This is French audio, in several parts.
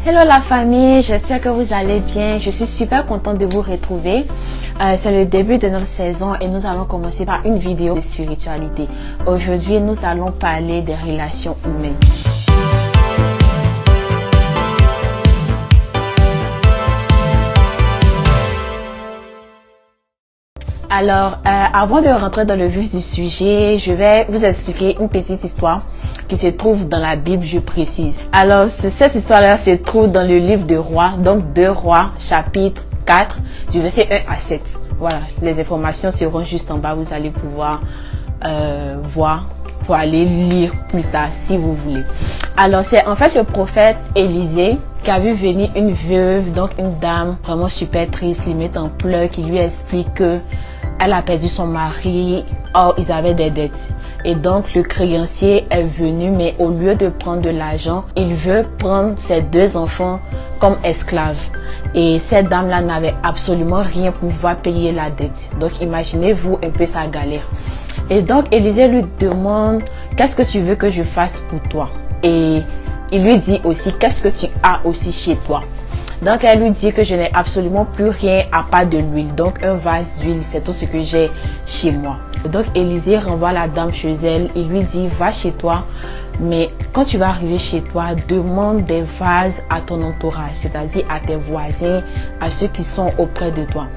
Hello la famille, j'espère que vous allez bien. Je suis super contente de vous retrouver. C'est le début de notre saison et nous allons commencer par une vidéo de spiritualité. Aujourd'hui, nous allons parler des relations humaines. Alors, avant de rentrer dans le vif du sujet, je vais vous expliquer une petite histoire qui se trouve dans la Bible, je précise. Alors, cette histoire-là se trouve dans le livre de Rois, donc 2 Rois, chapitre 4, du verset 1 à 7. Voilà, les informations seront juste en bas, vous allez pouvoir voir, pour aller lire plus tard si vous voulez. Alors, c'est en fait le prophète Élisée qui a vu venir une veuve, donc une dame vraiment super triste, limite en pleurs, qui lui explique que elle a perdu son mari, or ils avaient des dettes. Et donc le créancier est venu, mais au lieu de prendre de l'argent, il veut prendre ses 2 enfants comme esclaves. Et cette dame-là n'avait absolument rien pour pouvoir payer la dette. Donc imaginez-vous un peu sa galère. Et donc Élisée lui demande, qu'est-ce que tu veux que je fasse pour toi? Et il lui dit aussi, qu'est-ce que tu as aussi chez toi? Donc elle lui dit que je n'ai absolument plus rien à part de l'huile. Donc un vase d'huile, c'est tout ce que j'ai chez moi. Donc Élisée renvoie la dame chez elle. Il lui dit, va chez toi. Mais quand tu vas arriver chez toi, demande des vases à ton entourage, c'est-à-dire à tes voisins, à ceux qui sont auprès de toi.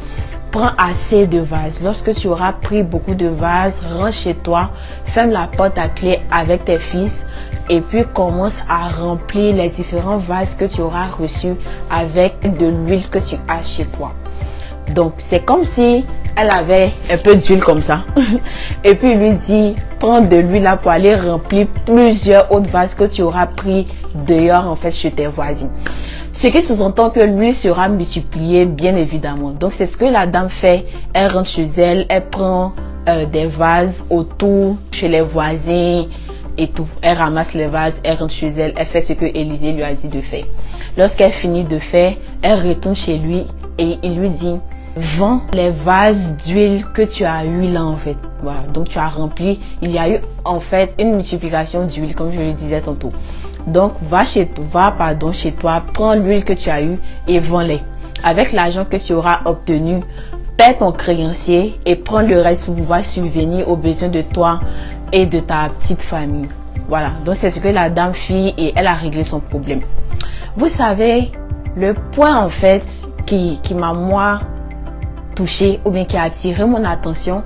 Prends assez de vases. Lorsque tu auras pris beaucoup de vases, rentre chez toi, ferme la porte à clé avec tes fils et puis commence à remplir les différents vases que tu auras reçus avec de l'huile que tu as chez toi. Donc, c'est comme si elle avait un peu d'huile comme ça. Et puis, il lui dit, prends de l'huile là pour aller remplir plusieurs autres vases que tu auras pris dehors, en fait, chez tes voisins. Ce qui sous-entend que l'huile sera multipliée, bien évidemment. Donc, c'est ce que la dame fait. Elle rentre chez elle, elle prend des vases autour, chez les voisins et tout. Elle ramasse les vases, elle rentre chez elle, elle fait ce que Élisée lui a dit de faire. Lorsqu'elle finit de faire, elle retourne chez lui et il lui dit, vends les vases d'huile que tu as eu là en fait. Voilà, donc tu as rempli. Il y a eu en fait une multiplication d'huile comme je le disais tantôt. Donc va chez toi, prends l'huile que tu as eu et vends-les. Avec l'argent que tu auras obtenu, paie ton créancier et prends le reste pour pouvoir subvenir aux besoins de toi et de ta petite famille. Voilà, donc c'est ce que la dame fit et elle a réglé son problème. Vous savez, le point en fait qui m'a moi touché ou bien qui a attiré mon attention,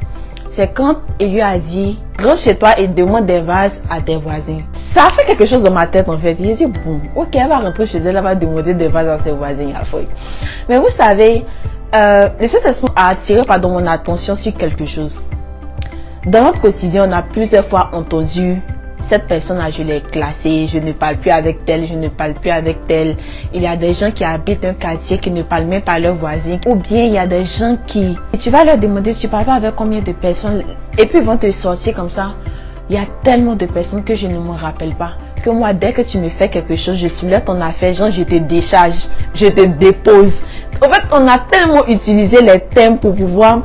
c'est quand il lui a dit, rentre chez toi et demande des vases à tes voisins. Ça a fait quelque chose dans ma tête en fait. Il a dit, bon, ok, elle va rentrer chez elle, elle va demander des vases à ses voisins à feuille. Mais vous savez, le Saint-Esprit a attiré mon attention sur quelque chose. Dans notre quotidien, on a plusieurs fois entendu, cette personne-là, je l'ai classée, je ne parle plus avec tel, je ne parle plus avec tel. Il y a des gens qui habitent un quartier qui ne parlent même pas à leurs voisins. Ou bien il y a des gens qui... Et tu vas leur demander, tu parles pas avec combien de personnes? Et puis ils vont te sortir comme ça. Il y a tellement de personnes que je ne me rappelle pas. Que moi, dès que tu me fais quelque chose, je soulève ton affaire, genre je te décharge, je te dépose. En fait, on a tellement utilisé les termes pour pouvoir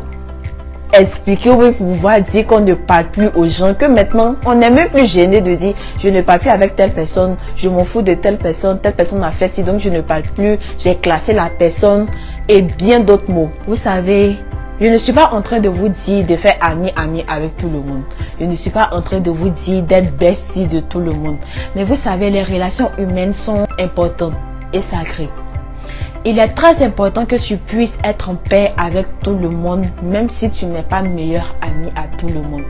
expliquer ou pour pouvoir dire qu'on ne parle plus aux gens, que maintenant on n'est même plus gêné de dire je ne parle plus avec telle personne, je m'en fous de telle personne m'a fait ci donc je ne parle plus, j'ai classé la personne et bien d'autres mots. Vous savez, je ne suis pas en train de vous dire de faire ami avec tout le monde. Je ne suis pas en train de vous dire d'être bestie de tout le monde. Mais vous savez, les relations humaines sont importantes et sacrées. Il est très important que tu puisses être en paix avec tout le monde, même si tu n'es pas meilleur ami à tout le monde.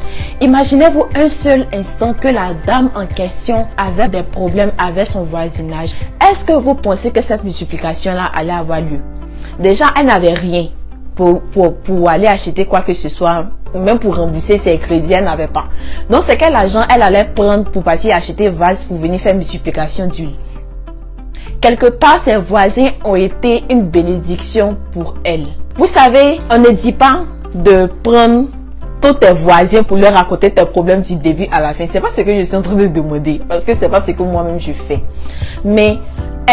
Imaginez-vous un seul instant que la dame en question avait des problèmes avec son voisinage. Est-ce que vous pensez que cette multiplication-là allait avoir lieu? Déjà, elle n'avait rien pour aller acheter quoi que ce soit, même pour rembourser ses crédits, elle n'avait pas. Donc, c'est quel argent elle allait prendre pour partir acheter vase pour venir faire multiplication d'huile? Quelque part, ses voisins ont été une bénédiction pour elle. Vous savez, on ne dit pas de prendre tous tes voisins pour leur raconter tes problèmes du début à la fin. C'est pas ce que je suis en train de demander, parce que c'est pas ce que moi-même je fais. Mais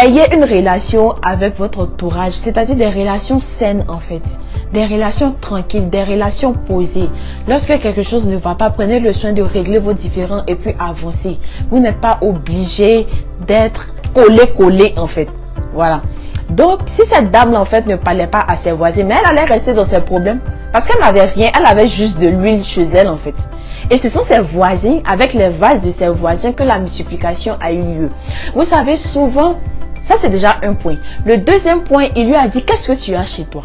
ayez une relation avec votre entourage, c'est-à-dire des relations saines en fait. Des relations tranquilles, des relations posées. Lorsque quelque chose ne va pas, prenez le soin de régler vos différends et puis avancez. Vous n'êtes pas obligé d'être collé en fait. Voilà. Donc, si cette dame-là, en fait, ne parlait pas à ses voisins, mais elle allait rester dans ses problèmes. Parce qu'elle n'avait rien, elle avait juste de l'huile chez elle, en fait. Et ce sont ses voisins, avec les vases de ses voisins, que la multiplication a eu lieu. Vous savez, souvent, ça c'est déjà un point. Le deuxième point, il lui a dit, qu'est-ce que tu as chez toi?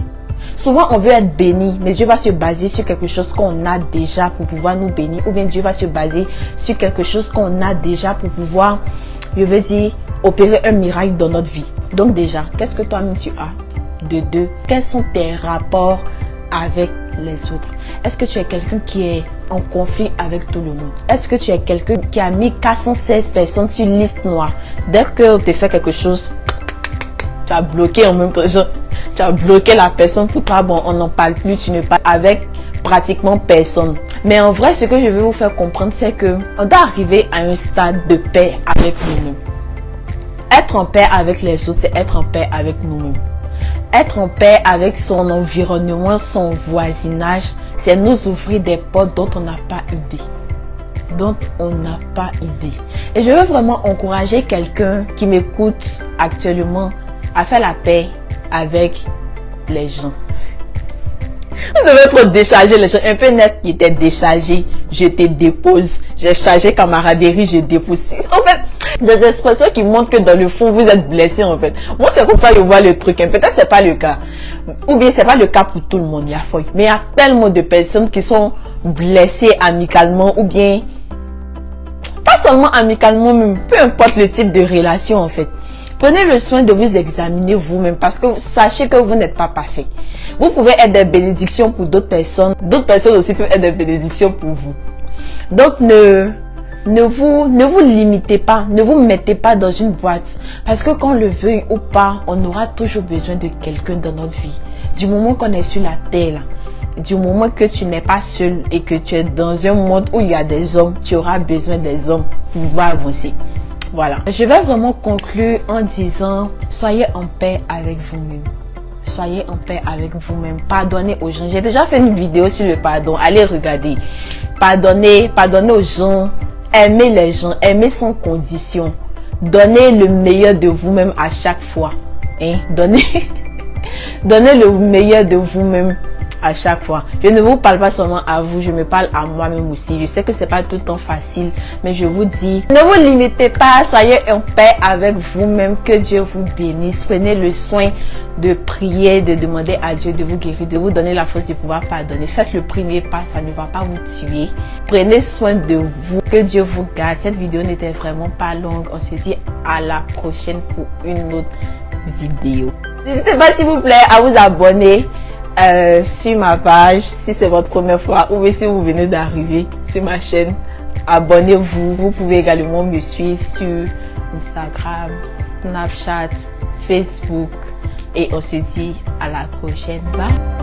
Souvent, on veut être béni, mais Dieu va se baser sur quelque chose qu'on a déjà pour pouvoir nous bénir. Ou bien Dieu va se baser sur quelque chose qu'on a déjà pour pouvoir, je veux dire, opérer un miracle dans notre vie. Donc déjà, qu'est-ce que toi-même tu as? De deux, quels sont tes rapports avec les autres? Est-ce que tu es quelqu'un qui est en conflit avec tout le monde? Est-ce que tu es quelqu'un qui a mis 416 personnes sur une liste noire? Dès qu'on te fait quelque chose, tu as bloqué en même temps. Tu as bloqué la personne pour toi. Bon, on n'en parle plus. Tu ne parles avec pratiquement personne. Mais en vrai, ce que je veux vous faire comprendre, c'est que on doit arriver à un stade de paix avec nous-mêmes. Être en paix avec les autres, c'est être en paix avec nous-mêmes. Être en paix avec son environnement, son voisinage, c'est nous ouvrir des portes dont on n'a pas idée. Et je veux vraiment encourager quelqu'un qui m'écoute actuellement à faire la paix avec les gens. Vous devez trop décharger les gens. Un peu net qui était déchargé, je te dépose. J'ai chargé camaraderie, je dépose. En fait, des expressions qui montrent que dans le fond, vous êtes blessé en fait. Moi, c'est comme ça que je vois le truc. Peut-être c'est pas le cas. Ou bien c'est pas le cas pour tout le monde. Il y a fouille. Mais il y a tellement de personnes qui sont blessées amicalement ou bien pas seulement amicalement, même peu importe le type de relation en fait. Prenez le soin de vous examiner vous-même parce que sachez que vous n'êtes pas parfait. Vous pouvez être des bénédictions pour d'autres personnes. D'autres personnes aussi peuvent être des bénédictions pour vous. Donc ne vous limitez pas, ne vous mettez pas dans une boîte. Parce que qu'on le veuille ou pas, on aura toujours besoin de quelqu'un dans notre vie. Du moment qu'on est sur la terre, là, du moment que tu n'es pas seul et que tu es dans un monde où il y a des hommes, tu auras besoin des hommes pour pouvoir avancer. Voilà. Je vais vraiment conclure en disant, soyez en paix avec vous-même. Soyez en paix avec vous-même. Pardonnez aux gens. J'ai déjà fait une vidéo sur le pardon. Allez regarder. Pardonnez aux gens. Aimez les gens. Aimez sans condition. Donnez le meilleur de vous-même à chaque fois. Hein? Donnez le meilleur de vous-même à chaque fois. Je ne vous parle pas seulement à vous, je me parle à moi-même aussi. Je sais que c'est pas tout le temps facile, mais je vous dis, ne vous limitez pas, soyez en paix avec vous-même, que Dieu vous bénisse. Prenez le soin de prier, de demander à Dieu de vous guérir, de vous donner la force de pouvoir pardonner. Faites le premier pas, ça ne va pas vous tuer. Prenez soin de vous, que Dieu vous garde. Cette vidéo n'était vraiment pas longue. On se dit à la prochaine pour une autre vidéo. N'hésitez pas s'il vous plaît à vous abonner sur ma page si c'est votre première fois ou si vous venez d'arriver sur ma chaîne. Abonnez-vous. Vous pouvez également me suivre sur Instagram, Snapchat, Facebook et on se dit à la prochaine. Bye.